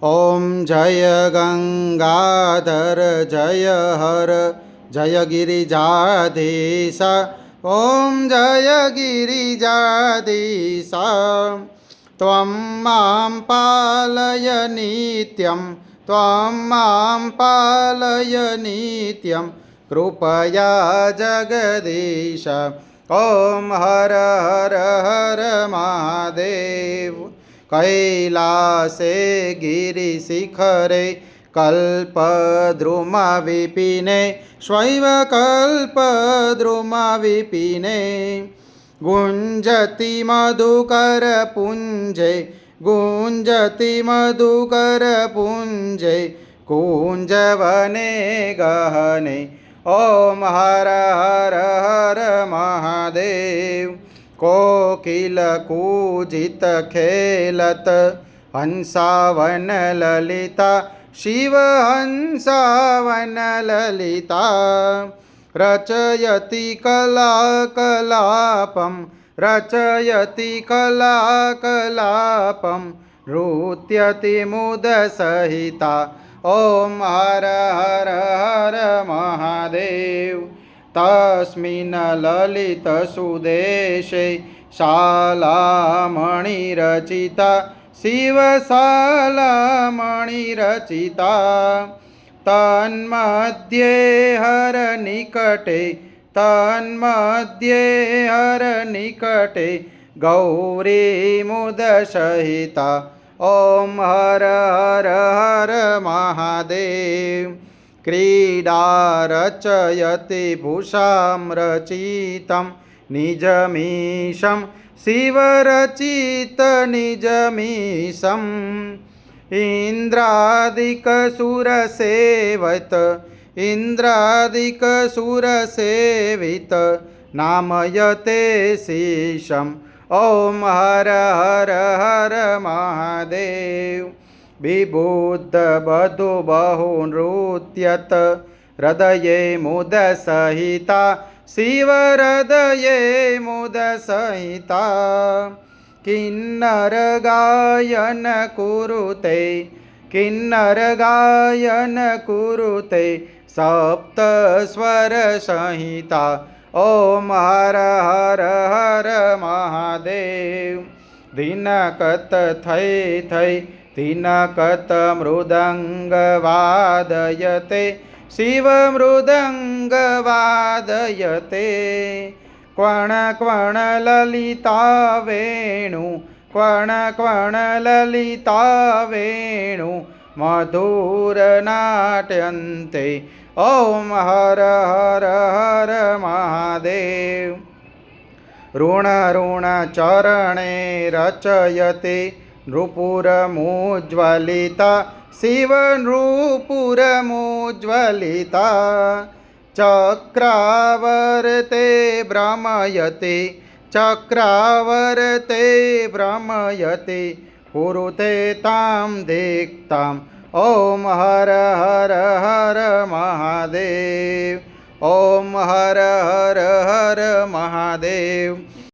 ओम जय गंगाधर जय हर जय गिरिजाधीश। ओम जय गिरिजाधीश। त्वं मां पालय नित्यं त्वं मां पालय नित्यं कृपया जगदीश। ओम हर हर हर महादेव। कैलासे गिरिशिखरे कल्पद्रुमविपिने शैव कल्पद्रुमविपिने गुञ्जति मधुकरपुञ्जे गुञ्जति मधुकरपुञ्जे कुञ्जवने गहने। ओम हर हर हर महादेव। कोकिल कूजित खेलत हंसावन ललिता शिव हंसावन ललिता। रचयति कलाकलापं रचयति कलाकलापं नृत्यति मुदसहिता। ओम हर हर हर महादेव। तस्मिन् ललित सुदेशे शालामणिरचिता शिवशालामणिरचिता। तन्मध्ये हरनिकटे तन्मध्ये हरनिकटे गौरी मुदसहिता। ओम हर हर हर महादेव। क्रीडा रचयति भूषां रचितं निजमीशं शिवरचित निजमीशम्। इन्द्रादिकसुरसेवित इन्द्रादिकसुरसेवित नामयते शीशम्। ओम हर हर हर महादेव। विबुद्ध बधु बहु नृत्यत हृदये मुदसहिता शिव हृदये मुदसहिता। किन्नर गायन कुरुते किन्नर गायन कुरुते सप्तस्वर संहिता। ओम हर हर हर महादेव। दिनकत थै थै दिनकत मृदंग वादयते शिव मृदंग वादयते। क्वण क्वण ललिता वेणु क्वण क्वण ललिता वेणु मधुर नाट्यन्ते। ओम हर हर हर महादेव। ऋण ऋण चरणे रचयते नृपुरमुज्ज्वलिता शिव नृपुरमुज्ज्वलिता। चक्रावर्ते भ्रमयते चक्रावर्ते भ्रमयते कुरुते तां दिक्ताम्। ओम हर हर हर महादेव। ओम हर हर हर महादेव।